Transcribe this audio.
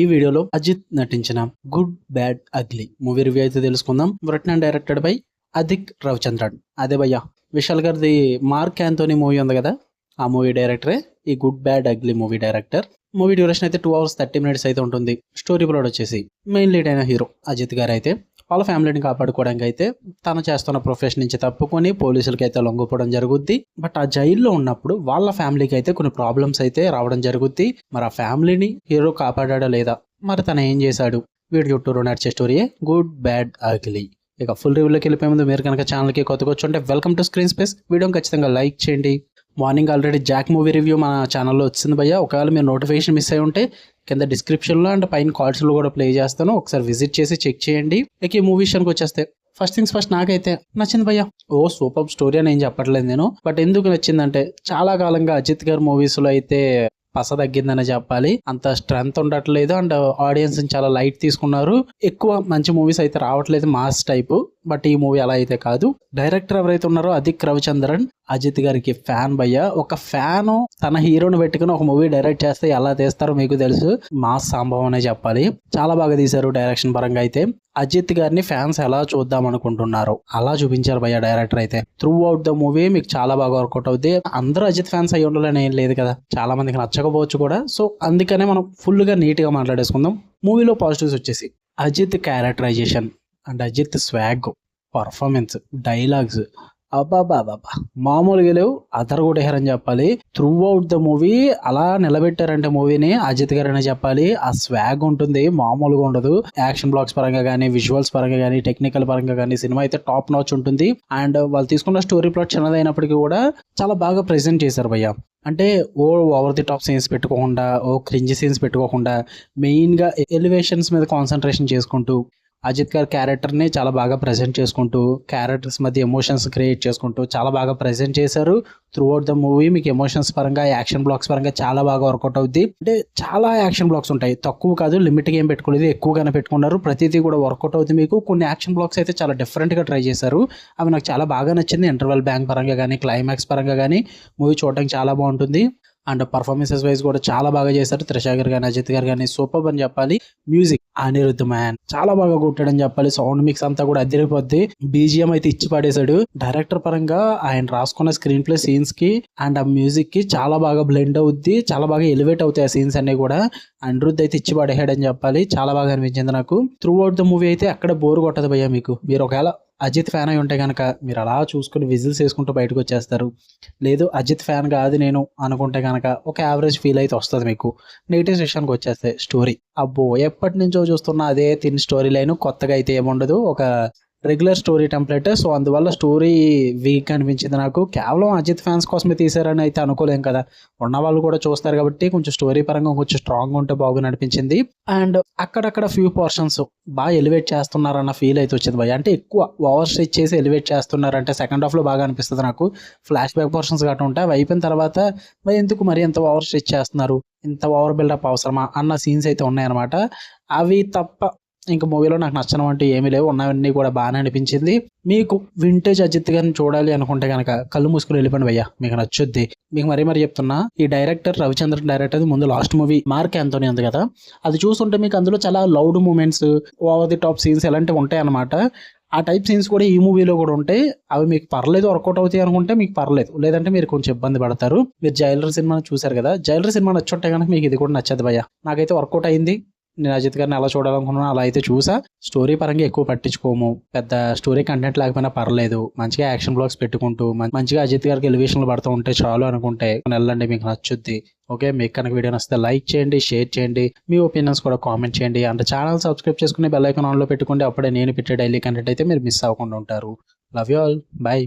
ఈ వీడియోలో అజిత్ నటించిన good bad ugly movie review అయితే తెలుసుకుందాం. Written and directed by Adhik Ravichandran. అదే భయ్య విశాల్ గారిది మార్క్ యాంథోనీ మూవీ ఉంది కదా, ఆ మూవీ డైరెక్టరే ఈ good bad ugly movie director. Movie duration అయితే 2 hours 30 minutes అయితే ఉంటుంది. స్టోరీ ప్లాట్ వచ్చేసి మెయిన్ లీడ్ అయిన హీరో అజిత్ గారు అయితే వాళ్ళ ఫ్యామిలీని కాపాడుకోవడానికి అయితే తను చేస్తున్న ప్రొఫెషన్ నుంచి తప్పుకొని పోలీసులకి అయితే లొంగిపోవడం జరుగుద్ది. బట్ ఆ జైల్లో ఉన్నప్పుడు వాళ్ళ ఫ్యామిలీకి అయితే కొన్ని ప్రాబ్లమ్స్ అయితే రావడం జరుగుద్ది. మరి ఆ ఫ్యామిలీని హీరో కాపాడా లేదా, మరి తను ఏం చేశాడు, వీడి చుట్టూరు నడిచే స్టోరీయే గుడ్ బ్యాడ్ అగ్లీ. ఇక ఫుల్ రివ్యూలోకి వెళ్ళిపోయే ముందు మీరు కనుక ఛానల్కి కొత్తగా వచ్చుంటే వెల్కమ్ టు స్క్రీన్ స్పేస్. వీడియోని ఖచ్చితంగా లైక్ చేయండి. Morning already Jack movie review మన ఛానల్లో వచ్చింది భయ్య. ఒకవేళ మీరు నోటిఫికేషన్ మిస్ అయి ఉంటే కింద డిస్క్రిప్షన్లో అండ్ పైన కార్డ్స్లో కూడా ప్లే చేస్తాను, ఒకసారి విజిట్ చేసి చెక్ చేయండి. ఇక ఈ మూవీ విషయానికి వచ్చేస్తే ఫస్ట్ థింగ్స్ ఫస్ట్ నాకైతే నచ్చింది భయ్య. సూపర్ స్టోరీ అని ఏం చెప్పట్లేదు నేను, బట్ ఎందుకు నచ్చిందంటే చాలా కాలంగా అజిత్ గారి మూవీస్లో అయితే పస తగ్గిందని చెప్పాలి. అంత స్ట్రెంత్ ఉండట్లేదు అండ్ ఆడియన్స్ చాలా లైట్ తీసుకున్నారు. ఎక్కువ మంచి మూవీస్ అయితే రావట్లేదు మాస్ టైప్. బట్ ఈ మూవీ అలా అయితే కాదు. డైరెక్టర్ ఎవరైతే ఉన్నారో అదిక్ రవిచంద్రన్ అజిత్ గారికి ఫ్యాన్ భయ్య. ఒక ఫ్యాన్ తన హీరోని పెట్టుకుని ఒక మూవీ డైరెక్ట్ చేస్తే ఎలా తీస్తారో మీకు తెలుసు. మాస్ సంభవం అనే చెప్పాలి. చాలా బాగా తీశారు డైరెక్షన్ పరంగా అయితే. అజిత్ గారిని ఫ్యాన్స్ ఎలా చూద్దాం అనుకుంటున్నారు అలా చూపించారు భయ్య డైరెక్టర్ అయితే. త్రూ అవుట్ ద మూవీ మీకు చాలా బాగా వర్కౌట్ అవుతుంది. అందరూ అజిత్ ఫ్యాన్స్ అయ్యి ఉండాలని ఏం లేదు కదా, చాలా మందికి నచ్చకపోవచ్చు కూడా. సో అందుకనే మనం ఫుల్ గా నీట్ గా మాట్లాడేసుకుందాం. మూవీలో పాజిటివ్స్ వచ్చేసి Ajith characterisation and Ajith swag, performance, dialogues అబ్బాబాబా మామూలుగా లేవు. అదరగొట్టేయారని చెప్పాలి. త్రూ అవుట్ ద మూవీ అలా నిలబెట్టారంటే మూవీని అజిత్ గారు అనే చెప్పాలి. ఆ స్వాగ్ ఉంటుంది, మామూలుగా ఉండదు. యాక్షన్ బ్లాక్స్ పరంగా కానీ, విజువల్స్ పరంగా కానీ, టెక్నికల్ పరంగా కానీ సినిమా అయితే టాప్ నాచ్ ఉంటుంది. అండ్ వాళ్ళు తీసుకున్న స్టోరీ ప్లాట్ చిన్నదైనప్పటికీ కూడా చాలా బాగా ప్రెజెంట్ చేశారు భయ్య. అంటే ఓవర్ ది టాప్ సీన్స్ పెట్టుకోకుండా, క్రింజ్ సీన్స్ పెట్టుకోకుండా, మెయిన్గా ఎలివేషన్స్ మీద కాన్సన్ట్రేషన్ చేసుకుంటూ అజిత్ గారి క్యారెక్టర్ని చాలా బాగా ప్రజెంట్ చేసుకుంటూ, క్యారెక్టర్స్ మధ్య ఎమోషన్స్ క్రియేట్ చేసుకుంటూ చాలా బాగా ప్రజెంట్ చేశారు. త్రూ అవుట్ ద మూవీ మీకు ఎమోషన్స్ పరంగా, యాక్షన్ బ్లాక్స్ పరంగా చాలా బాగా వర్కౌట్ అవుద్ది. అంటే చాలా యాక్షన్ బ్లాక్స్ ఉంటాయి, తక్కువ కాదు, లిమిట్గా ఏం పెట్టుకోలేదు, ఎక్కువగానే పెట్టుకున్నారు. ప్రతిదీ కూడా వర్కౌట్ అవుతుంది మీకు. కొన్ని యాక్షన్ బ్లాక్స్ అయితే చాలా డిఫరెంట్గా ట్రై చేశారు, అవి నాకు చాలా బాగా నచ్చింది. ఇంటర్వెల్ బ్యాంక్ పరంగా కానీ, క్లైమాక్స్ పరంగా కానీ మూవీ చూడడానికి చాలా బాగుంటుంది. అండ్ పర్ఫార్మెన్సెస్ వైజ్ కూడా చాలా బాగా చేశారు. త్రిష గారు కానీ, అజిత్ గారు కానీ సూపర్ అని చెప్పాలి. మ్యూజిక్ అనిరుద్ధ్ మ్యాన్ చాలా బాగా కొట్టాడని చెప్పాలి. సౌండ్ మిక్స్ అంతా కూడా అదిరిపోద్ది. బీజిఎం అయితే ఇచ్చి పడేశాడు. డైరెక్టర్ పరంగా ఆయన రాసుకున్న స్క్రీన్ ప్లే సీన్స్ కి అండ్ ఆ మ్యూజిక్ కి చాలా బాగా బ్లెండ్ అవుద్ది, చాలా బాగా ఎలివేట్ అవుతాయి ఆ సీన్స్ అన్ని కూడా. అనిరుద్ధ్ అయితే ఇచ్చి పడేసాడని చెప్పాలి. చాలా బాగా అనిపించింది నాకు. త్రూ అవుట్ ద మూవీ అయితే అక్కడ బోర్ కొట్టదు భయ్య మీకు. మీరు ఒకవేళ అజిత్ ఫ్యాన్ అయి ఉంటే కనుక మీరు అలా చూసుకుని విజిల్స్ వేసుకుంటూ బయటకు వచ్చేస్తారు. లేదు అజిత్ ఫ్యాన్ కాదు నేను అనుకుంటే కనుక ఒక యావరేజ్ ఫీల్ అయితే వస్తుంది మీకు. నెగిటివ్స్ విషయానికి వచ్చేస్తే స్టోరీ అబ్బో ఎప్పటి నుంచో చూస్తున్నా అదే తిన్ స్టోరీ లైన్, కొత్తగా అయితే ఏముండదు, ఒక రెగ్యులర్ స్టోరీ టెంప్లెట్. సో అందువల్ల స్టోరీ వీక్ అనిపించింది నాకు. కేవలం అజిత్ ఫ్యాన్స్ కోసమే తీసారని అయితే అనుకోలేం కదా, ఉన్న వాళ్ళు కూడా చూస్తారు కాబట్టి కొంచెం స్టోరీ పరంగా కొంచెం స్ట్రాంగ్ ఉంటే బాగుని అనిపించింది. అండ్ అక్కడక్కడ ఫ్యూ పోర్షన్స్ బాగా ఎలివేట్ చేస్తున్నారన్న ఫీల్ అయితే వచ్చింది భయ్య. అంటే ఎక్కువ ఓవర్ స్ట్రెచ్ చేసి ఎలివేట్ చేస్తున్నారంటే సెకండ్ హాఫ్లో బాగా అనిపిస్తుంది నాకు. ఫ్లాష్ బ్యాక్ పోర్షన్స్ గట్రా ఉంటాయి, అవి అయిపోయిన తర్వాత మరి ఎందుకు మరి ఎంత ఓవర్ స్ట్రెచ్ చేస్తున్నారు, ఇంత ఓవర్ బిల్డప్ అవసరమా అన్న సీన్స్ అయితే ఉన్నాయన్నమాట. అవి తప్ప ఇంకా మూవీలో నాకు నచ్చడం అంటూ ఏమీ లేవు. ఉన్నవన్నీ కూడా బాగానే అనిపించింది. మీకు వింటేజ్ అజిత్ గారిని చూడాలి అనుకుంటే కనుక కళ్ళు మూసుకుని వెళ్ళిపోండి భయ్య, మీకు నచ్చుద్ది. మీకు మరీ చెప్తున్నా, ఈ డైరెక్టర్ రవిచంద్రన్ డైరెక్టర్ ముందు లాస్ట్ మూవీ మార్క్ యాంథోనీ ఉంది కదా, అది చూస్తుంటే మీకు అందులో చాలా loud moments, over the top scenes ఇలాంటివి ఉంటాయి అన్నమాట. ఆ టైప్ సీన్స్ కూడా ఈ మూవీలో కూడా ఉంటాయి. అవి మీకు పర్లేదు, వర్కౌట్ అవుతాయి అనుకుంటే మీకు పర్లేదు, లేదంటే మీరు కొంచెం ఇబ్బంది పడతారు. మీరు జైలర్ సినిమా చూసారు కదా, జైలర్ సినిమా నచ్చుంటే కనుక మీకు ఇది కూడా నచ్చదు భయ్య. నాకైతే వర్కౌట్ అయింది. నేను అజిత్ గారిని ఎలా చూడాలనుకున్నాను అలా అయితే చూసా. స్టోరీ పరంగా ఎక్కువ పట్టించుకోము, పెద్ద స్టోరీ కంటెంట్ లేకపోయినా పర్లేదు, మంచిగా యాక్షన్ బ్లాక్స్ పెట్టుకుంటూ మంచిగా అజిత్ గారికి ఎలివేషన్లు పడుతూ ఉంటే చాలు అనుకుంటే వెళ్ళండి, మీకు నచ్చుద్ది. ఓకే, మీకు కనుక వీడియో నచ్చితే లైక్ చేయండి, షేర్ చేయండి, మీ ఒపీనియన్స్ కూడా కామెంట్ చేయండి. అంటే ఛానల్ సబ్స్క్రైబ్ చేసుకుని బెల్ ఐకాన్ ఆన్లో పెట్టుకోండి. అప్పుడే నేను పెట్టే డైలీ కంటెంట్ అయితే మీరు మిస్ అవ్వకుండా ఉంటారు. Love you all, by.